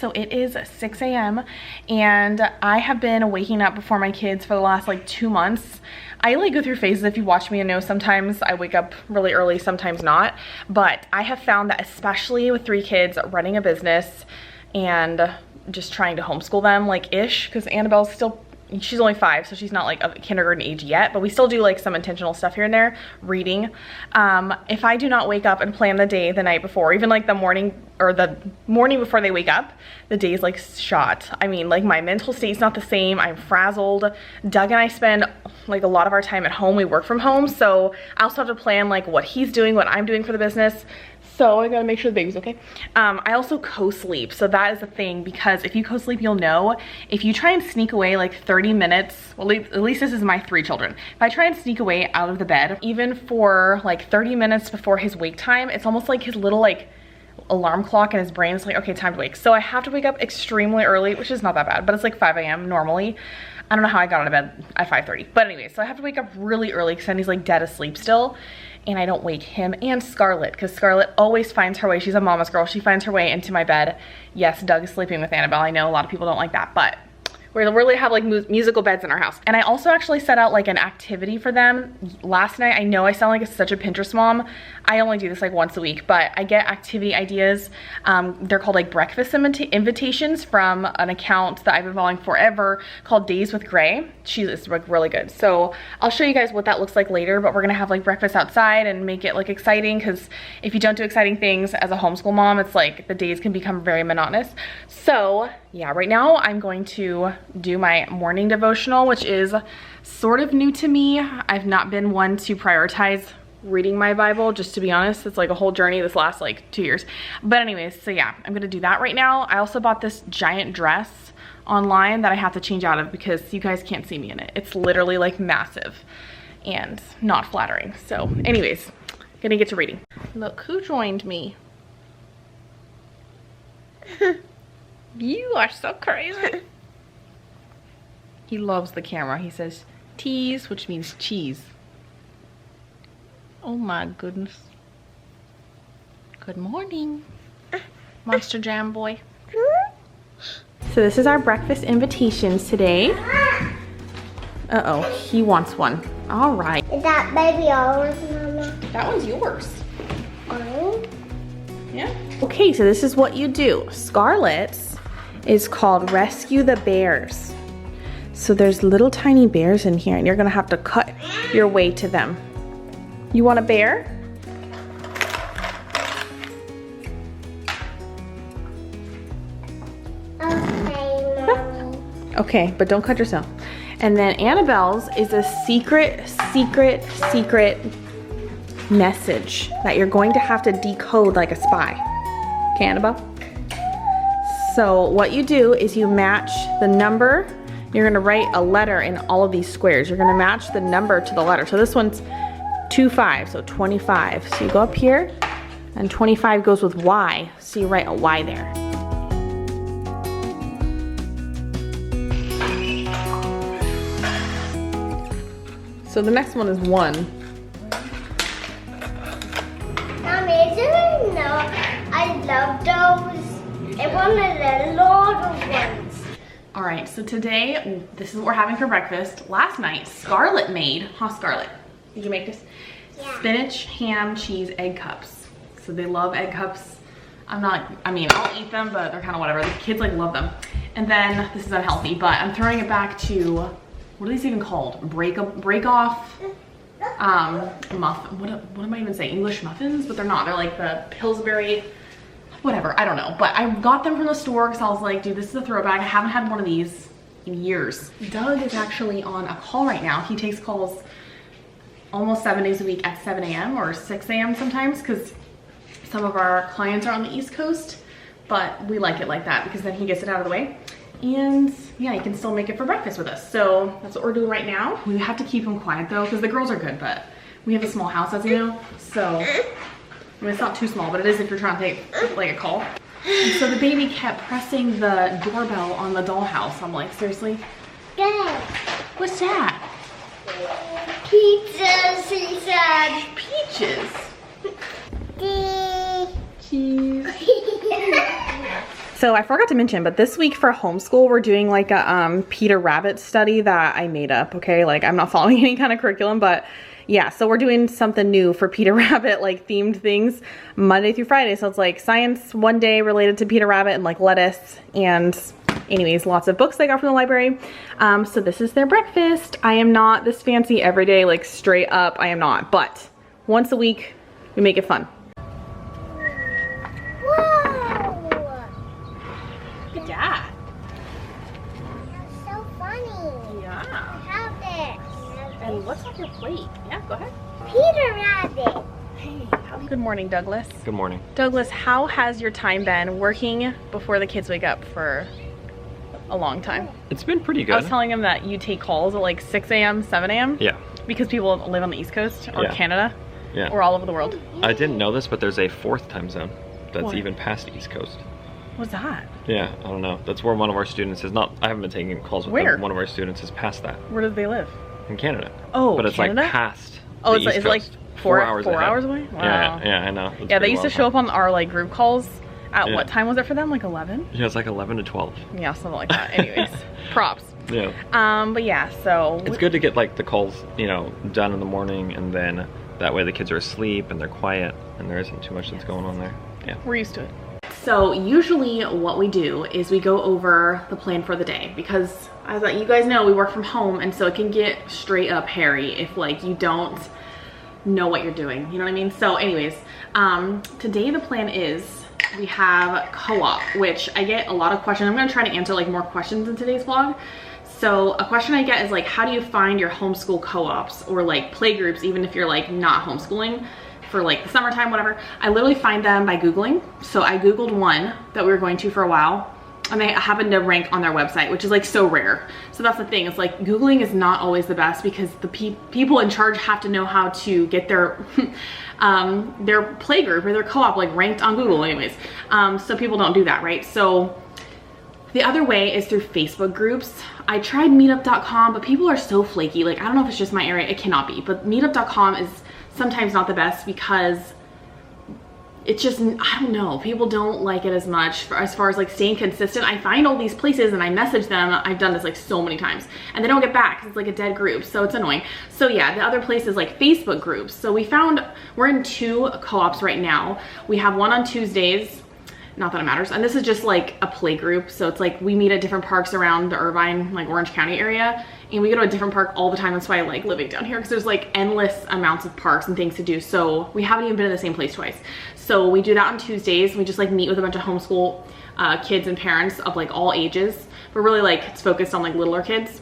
So it is 6 a.m. and I have been waking up before my kids for the last like 2 months. I like go through phases. If you watch me and know, sometimes I wake up really early, sometimes not. But I have found that especially with 3 kids, running a business and just trying to homeschool them like ish, because Annabelle's still, she's only 5, so she's not like of kindergarten age yet, but we still do like some intentional stuff here and there, reading. If I do not wake up and plan the day the night before, even like the morning or the morning before they wake up, the day's like shot. I mean, like my mental state's not the same. I'm frazzled. Doug and I spend like a lot of our time at home. We work from home, so I also have to plan like what he's doing, what I'm doing for the business. So I gotta make sure the baby's okay. I also co-sleep, so that is a thing, because if you co-sleep, you'll know if you try and sneak away like 30 minutes, well, at least this is my 3 children. If I try and sneak away out of the bed, even for like 30 minutes before his wake time, it's almost like his little like alarm clock in his brain is like, okay, time to wake. So I have to wake up extremely early, which is not that bad, but it's like 5 a.m. normally. I don't know how I got out of bed at 5:30, but anyway, so I have to wake up really early because then he's like dead asleep still, and I don't wake him and Scarlett, because Scarlett always finds her way. She's a mama's girl. She finds her way into my bed. Yes, Doug is sleeping with Annabelle. I know a lot of people don't like that, but we really have like musical beds in our house. And I also actually set out like an activity for them last night. I know I sound like such a Pinterest mom. I only do this like once a week, but I get activity ideas. They're called like breakfast invitations from an account that I've been following forever called Days with Gray. She's like really good. So I'll show you guys what that looks like later, but we're gonna have like breakfast outside and make it like exciting, because if you don't do exciting things as a homeschool mom, it's like the days can become very monotonous. So yeah, right now I'm going to do my morning devotional, which is sort of new to me. I've not been one to prioritize reading my Bible, just to be honest. It's like a whole journey this last like 2 years. But anyways, so yeah, I'm gonna do that right now. I also bought this giant dress online that I have to change out of because you guys can't see me in it. It's literally like massive and not flattering. So anyways, gonna get to reading. Look who joined me. You are so crazy. He loves the camera. He says tease, which means cheese. Oh my goodness. Good morning, Monster Jam boy. So this is our breakfast invitations today. Uh-oh, he wants one. All right. Is that baby yours, Mama? That one's yours. Oh. Yeah. Okay, so this is what you do. Scarlett's is called Rescue the Bears. So there's little tiny bears in here, and you're gonna have to cut your way to them. You want a bear? Okay, Mommy. Okay, but don't cut yourself. And then Annabelle's is a secret message that you're going to have to decode like a spy. Okay, Annabelle? So what you do is you match the number. You're gonna write a letter in all of these squares. You're gonna match the number to the letter. So this one's 25, so 25. So you go up here, and 25 goes with Y, so you write a Y there. So the next one is 1. Mommy, did you know I love those? I wanted a lot of ones. All right, so today, this is what we're having for breakfast. Last night, Scarlett made, Scarlett? Did you make this? Yeah. Spinach, ham, cheese, egg cups. So they love egg cups. I'll eat them, but they're kind of whatever. The kids like love them. And then, this is unhealthy, but I'm throwing it back to, what are these even called? Break off, what am I even saying? English muffins? But they're not. They're like the Pillsbury, whatever, I don't know. But I got them from the store because I was like, dude, this is a throwback. I haven't had one of these in years. Doug is actually on a call right now. He takes calls almost 7 days a week at 7 a.m. or 6 a.m. sometimes, because some of our clients are on the East Coast, but we like it like that because then he gets it out of the way. And yeah, he can still make it for breakfast with us. So that's what we're doing right now. We have to keep him quiet though, because the girls are good, but we have a small house, as you know. So, I mean, it's not too small, but it is if you're trying to take like a call. And so the baby kept pressing the doorbell on the dollhouse. I'm like, seriously? Good. What's that? Pizzas, he said. Peaches. Tea. Cheese. So I forgot to mention, but this week for homeschool, we're doing like a Peter Rabbit study that I made up, okay? Like I'm not following any kind of curriculum, but yeah, so we're doing something new for Peter Rabbit, like themed things Monday through Friday. So it's like science one day related to Peter Rabbit and like lettuce, and anyways, lots of books they got from the library. So this is their breakfast. I am not this fancy every day, like straight up, I am not, but once a week, we make it fun. Yeah. That's so funny. Yeah. I have this. And what's on your plate? Yeah, go ahead. Peter Rabbit. Hey, good morning, Douglas. Good morning. Douglas, how has your time been working before the kids wake up for a long time? It's been pretty good. I was telling him that you take calls at like 6 a.m., 7 a.m. Yeah. Because people live on the East Coast or Canada or all over the world. I didn't know this, but there's a 4th time zone that's What? even past East Coast. What's that? Yeah, I don't know. That's where one of our students is not. I haven't been taking calls with Where? them. One of our students is past that Where do they live? in Canada. Oh, but it's Canada? like past. Oh, the it's East like Coast. 4 hours hours ahead. away? Wow. Yeah, I know. That's Yeah, they pretty used to wild, show huh? up on our like group calls at Yeah. what time was it for them? Like 11? Yeah, it's like 11 to 12. Yeah, something like that. Anyways, props. Yeah. But yeah, so It's good to get like the calls, you know, done in the morning, and then that way the kids are asleep and they're quiet and there isn't too much that's going on there. Yeah. we're used to it. So usually what we do is we go over the plan for the day, because as you guys know, we work from home, and so it can get straight up hairy if like you don't know what you're doing, you know what I mean? So anyways, today the plan is we have co-op, which I get a lot of questions. I'm gonna try to answer like more questions in today's vlog. So a question I get is like, how do you find your homeschool co-ops or like playgroups, even if you're like not homeschooling for like the summertime, whatever? I literally find them by Googling. So I Googled one that we were going to for a while, and they happened to rank on their website, which is like so rare. So that's the thing, it's like Googling is not always the best, because the people in charge have to know how to get their playgroup or their co-op like ranked on Google anyways. So people don't do that, right? So the other way is through Facebook groups. I tried meetup.com, but people are so flaky. Like, I don't know if it's just my area, it cannot be, but meetup.com is sometimes not the best, because it's just, I don't know, people don't like it as much as far as like staying consistent. I find all these places and I message them. I've done this like so many times, and they don't get back because it's like a dead group, so it's annoying. So yeah, the other place is like Facebook groups. So we're in 2 co-ops right now. We have one on Tuesdays, not that it matters, and this is just like a play group. So it's like we meet at different parks around the Irvine, like Orange County area, and we go to a different park all the time. That's why I like living down here, because there's like endless amounts of parks and things to do. So we haven't even been in the same place twice. So we do that on Tuesdays. We just like meet with a bunch of homeschool kids and parents of like all ages, but really like it's focused on like littler kids.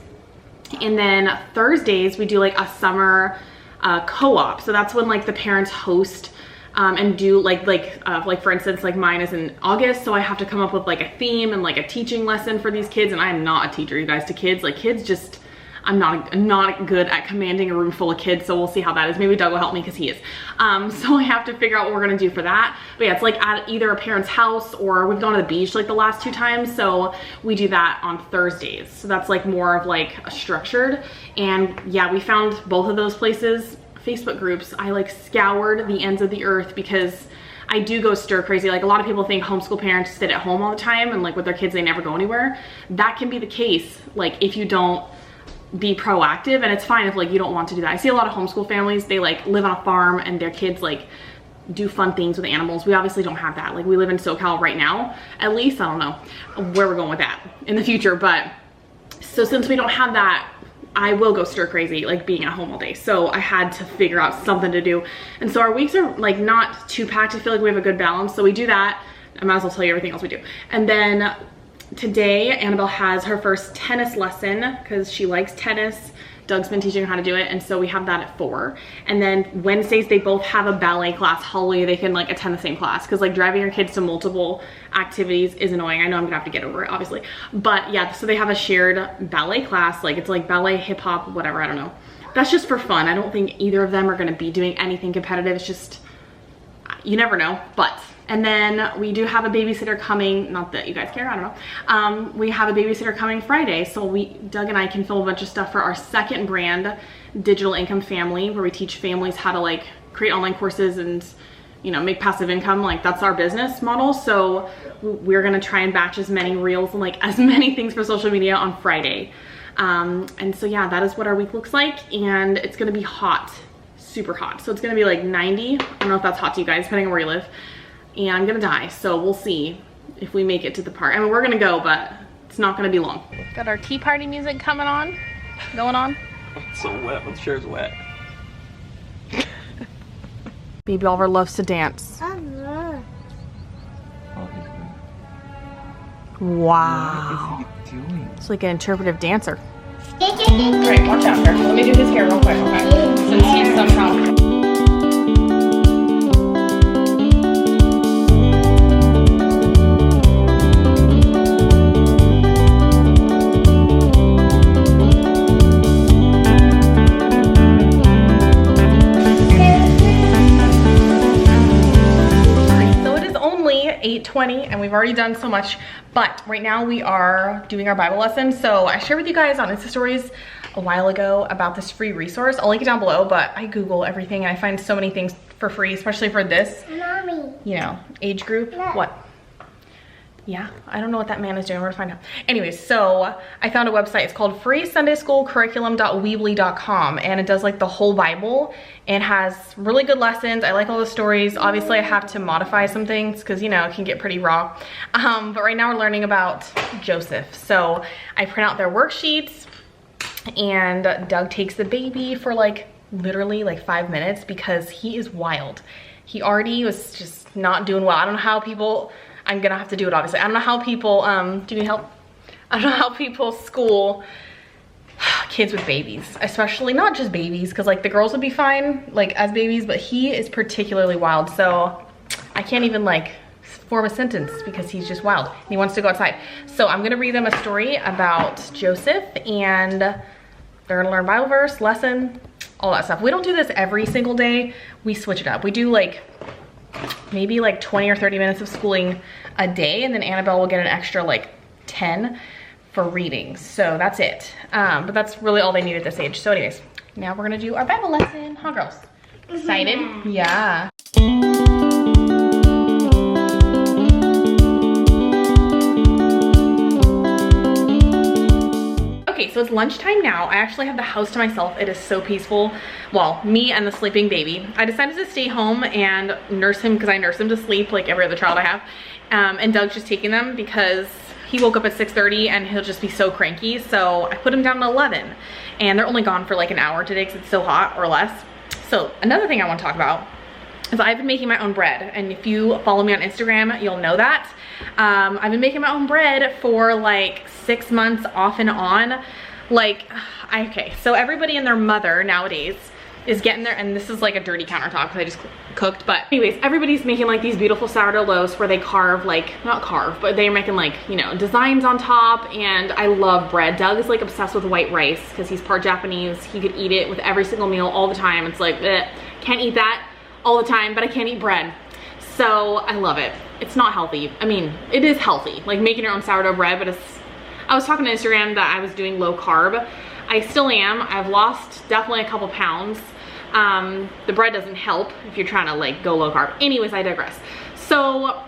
And then Thursdays we do like a summer co-op. So that's when like the parents host and do like for instance, like mine is in August, so I have to come up with like a theme and like a teaching lesson for these kids. And I am not a teacher, you guys, to kids. Like kids just, I'm not good at commanding a room full of kids, so we'll see how that is. Maybe Doug will help me, because he is. So I have to figure out what we're gonna do for that. But yeah, it's like at either a parent's house, or we've gone to the beach like the last 2 times, so we do that on Thursdays. So that's like more of like a structured. And yeah, we found both of those places, Facebook groups. I like scoured the ends of the earth, because I do go stir crazy. Like a lot of people think homeschool parents sit at home all the time and like with their kids they never go anywhere. That can be the case like if you don't be proactive, and it's fine if like you don't want to do that. I see a lot of homeschool families, they like live on a farm and their kids like do fun things with animals. We obviously don't have that. Like we live in SoCal right now, at least. I don't know where we're going with that in the future, but so since we don't have that, I will go stir crazy like being at home all day. So I had to figure out something to do. And so our weeks are like not too packed. I feel like we have a good balance. So we do that. I might as well tell you everything else we do. And then today, Annabelle has her first tennis lesson because she likes tennis. Doug's been teaching her how to do it, and so we have that at 4. And then Wednesdays, they both have a ballet class. Hopefully they can like attend the same class, because like driving your kids to multiple activities is annoying. I know I'm gonna have to get over it, obviously. But yeah, so they have a shared ballet class. Like it's like ballet, hip hop, whatever, I don't know. That's just for fun. I don't think either of them are gonna be doing anything competitive. It's just, you never know, but. And then we do have a babysitter coming, not that you guys care, I don't know. We have a babysitter coming Friday, so Doug and I can film a bunch of stuff for our second brand, Digital Income Family, where we teach families how to like create online courses and you know, make passive income. Like that's our business model. So we're gonna try and batch as many reels and like as many things for social media on Friday. And so yeah, that is what our week looks like, and it's gonna be hot, super hot. So it's gonna be like 90. I don't know if that's hot to you guys, depending on where you live. And I'm gonna die, so we'll see if we make it to the park. I mean, we're gonna go, but it's not gonna be long. Got our tea party music going on. It's so wet, my chair's wet. Baby Oliver loves to dance. Wow. What is he doing? It's like an interpretive dancer. Alright, watch out here. Let me do his hair real quick, okay? Since he's somehow... So it is only 8:20 and we've already done so much, but right now we are doing our Bible lesson. So I shared with you guys on Insta stories a while ago about this free resource. I'll link it down below, but I Google everything and I find so many things for free, especially for this, Mommy. you know, age group. Look. What? Yeah, I don't know what that man is doing. We're gonna find out. Anyways, so I found a website. It's called freesundayschoolcurriculum.weebly.com, and it does like the whole Bible and has really good lessons. I like all the stories. Obviously, I have to modify some things because, you know, it can get pretty raw. But right now we're learning about Joseph. So I print out their worksheets, and Doug takes the baby for like literally like 5 minutes because he is wild. He already was just not doing well. I don't know how people... I'm gonna have to do it, obviously. I don't know how people, do you need help? I don't know how people school kids with babies, especially not just babies, because like the girls would be fine, like as babies, but he is particularly wild. So I can't even like form a sentence because he's just wild. He wants to go outside. So I'm gonna read them a story about Joseph, and they're gonna learn Bible verse, lesson, all that stuff. We don't do this every single day. We switch it up. We do like maybe like 20 or 30 minutes of schooling a day, and then Annabelle will get an extra like 10 for reading. So that's it. But that's really all they need at this age. So anyways, now we're gonna do our Bible lesson. Huh, girls? Excited? Yeah. Okay, so it's lunchtime now. I actually have the house to myself. It is so peaceful. Well, me and the sleeping baby. I decided to stay home and nurse him because I nurse him to sleep like every other child I have. And Doug's just taking them because he woke up at 6:30 and he'll just be so cranky. So I put him down at 11, and they're only gone for like an hour today because it's so hot or less. So another thing I want to talk about is I've been making my own bread, and if you follow me on Instagram, you'll know that. I've been making my own bread for like 6 months off and on. Like, okay, so everybody and their mother nowadays is getting there, and this is like a dirty countertop because I just cooked, but anyways, everybody's making like these beautiful sourdough loaves where they carve, like, not carve, but they're making like, you know, designs on top, and I love bread. Doug is like obsessed with white rice because he's part Japanese. He could eat it with every single meal all the time. It's like, can't eat that all the time, but I can't eat bread. So I love it. It's not healthy. I mean, it is healthy, like making your own sourdough bread, but I was talking to Instagram that I was doing low carb. I still am. I've lost definitely a couple pounds. The bread doesn't help if you're trying to like go low carb. Anyways, I digress. So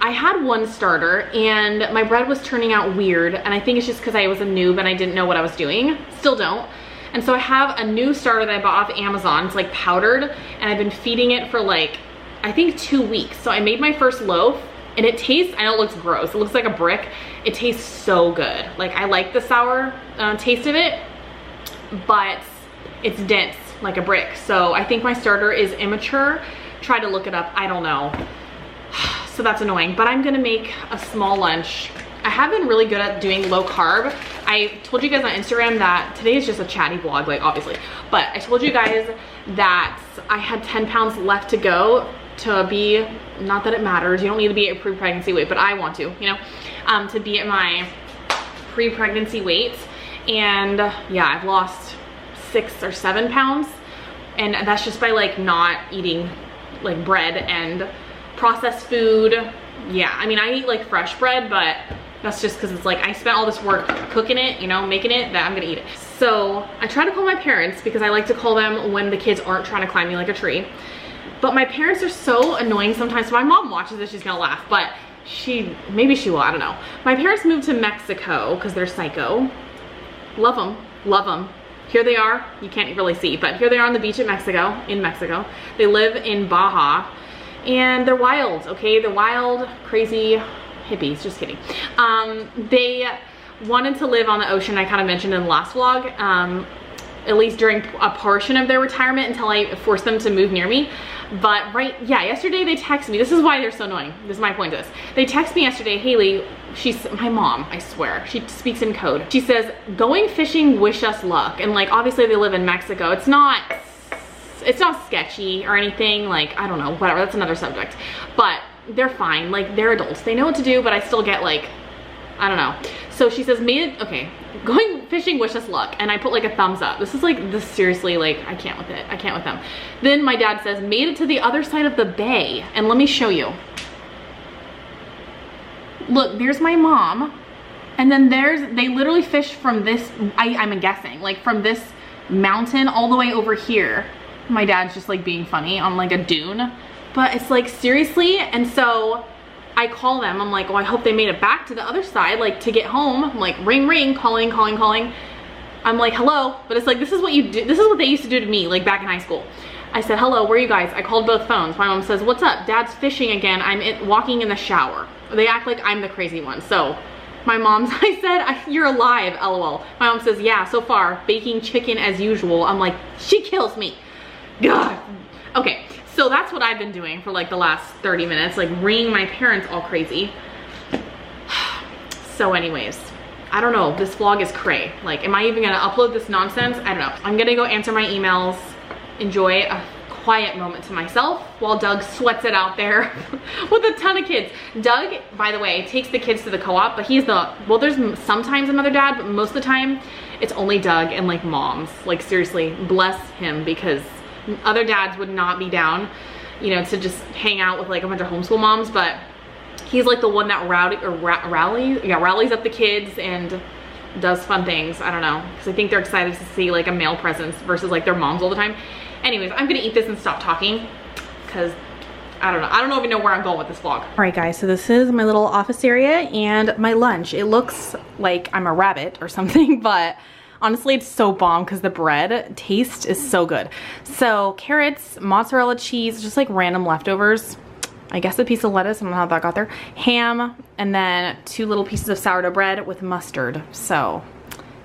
I had one starter and my bread was turning out weird, and I think it's just because I was a noob and I didn't know what I was doing. Still don't. And so I have a new starter that I bought off Amazon. It's like powdered, and I've been feeding it for like, I think 2 weeks. So I made my first loaf, and it tastes, I know it looks gross, it looks like a brick. It tastes so good. Like, I like the sour taste of it, but it's dense like a brick. So I think my starter is immature. Try to look it up, I don't know. So that's annoying, but I'm gonna make a small lunch. I have been really good at doing low carb. I told you guys on Instagram that today is just a chatty vlog, like obviously, but I told you guys that I had 10 pounds left to go to be, not that it matters, you don't need to be at pre-pregnancy weight, but I want to, you know, to be at my pre-pregnancy weight. And yeah, I've lost 6 or 7 pounds, and that's just by like not eating like bread and processed food. Yeah, I mean, I eat like fresh bread, but that's just because it's like I spent all this work cooking it, you know, making it, that I'm gonna eat it. So I try to call my parents because I like to call them when the kids aren't trying to climb me like a tree. But my parents are so annoying sometimes. So my mom watches this, she's gonna laugh, but maybe she will, I don't know. My parents moved to Mexico because they're psycho. Love them, love them. Here they are, you can't really see, but here they are on the beach in Mexico. They live in Baja, and they're wild, okay? They're wild, crazy hippies, just kidding. They wanted to live on the ocean, I kind of mentioned in the last vlog, at least during a portion of their retirement until I forced them to move near me. But yesterday they texted me. This is why they're so annoying. This is my point to this. They text me yesterday, Haley, my mom, I swear, she speaks in code. She says, going fishing, wish us luck. And like, obviously they live in Mexico. It's not sketchy or anything, like, I don't know, whatever, that's another subject. But they're fine, like, they're adults. They know what to do, but I still get like, I don't know. So she says, okay, going fishing, wish us luck. And I put like a thumbs up. This is like, this seriously, like, I can't with it. I can't with them. Then my dad says, made it to the other side of the bay. And let me show you. Look, there's my mom. And then they literally fish from this, I'm guessing, like from this mountain all the way over here. My dad's just like being funny on like a dune. But it's like, seriously? And so I call them, I'm like, oh, I hope they made it back to the other side, like to get home. I'm like, ring, ring, calling. I'm like, hello, but it's like, this is what you do. This is what they used to do to me, like back in high school. I said, hello, where are you guys? I called both phones. My mom says, what's up? Dad's fishing again. I'm walking in the shower. They act like I'm the crazy one. So my mom's, I said, you're alive, LOL. My mom says, yeah, so far, baking chicken as usual. I'm like, she kills me. God. Okay. So that's what I've been doing for like the last 30 minutes, like ringing my parents all crazy. So anyways, I don't know, this vlog is cray. Like, am I even gonna upload this nonsense? I don't know. I'm gonna go answer my emails, enjoy a quiet moment to myself while Doug sweats it out there with a ton of kids. Doug, by the way, takes the kids to the co-op, but he's well, there's sometimes another dad, but most of the time it's only Doug and like moms. Like seriously, bless him, because other dads would not be down, you know, to just hang out with like a bunch of homeschool moms, but he's like the one that rallies up the kids and does fun things. I don't know, because I think they're excited to see like a male presence versus like their moms all the time. Anyways, I'm gonna eat this and stop talking because I don't even know where I'm going with this vlog. All right guys, so this is my little office area and my lunch. It looks like I'm a rabbit or something, but honestly, it's so bomb because the bread taste is so good. So carrots, mozzarella cheese, just like random leftovers. I guess a piece of lettuce, I don't know how that got there. Ham, and then 2 little pieces of sourdough bread with mustard. So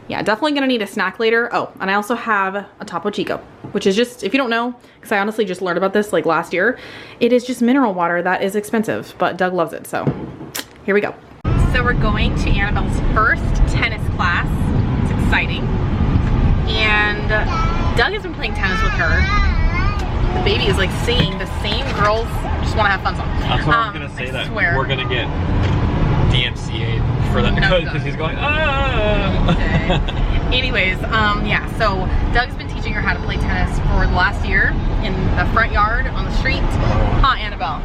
yeah, definitely gonna need a snack later. Oh, and I also have a Topo Chico, which is just, if you don't know, because I honestly just learned about this like last year, it is just mineral water that is expensive, but Doug loves it, so here we go. So we're going to Annabelle's first tennis class. Exciting. And Doug has been playing tennis with her. The baby is like singing the same girls just want to have fun song. That's what I was gonna say, that we're gonna get DMCA'd for that because he's going Okay. Anyways, yeah, so Doug's been teaching her how to play tennis for the last year in the front yard on the street. Huh, Annabelle?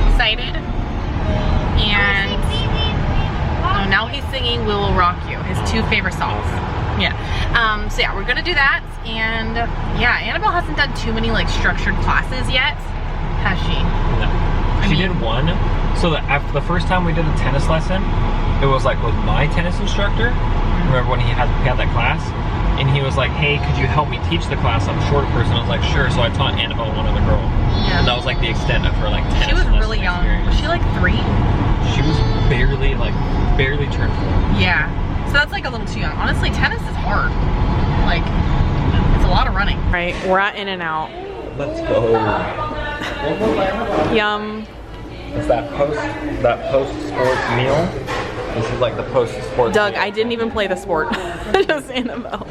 Excited? And oh, now he's singing We Will Rock You, his 2 favorite songs. Yeah. So yeah, we're gonna do that. And yeah, Annabelle hasn't done too many like structured classes yet, has she? No. She did one. So after the first time we did a tennis lesson, it was like with my tennis instructor. Remember when he had that class? And he was like, hey, could you help me teach the class? I'm a short person. I was like, sure. So I taught Annabelle one other girl. Yeah. And that was like the extent of her like tennis. She was really young. Experience. Was she like 3? She was barely turned 4. Yeah. So that's like a little too young. Honestly, tennis is hard. Like, it's a lot of running. Right, we're at In-N-Out. Let's go. Yum. It's that post-sports meal. This is like the post-sports Doug, meal. I didn't even play the sport. Just Annabelle.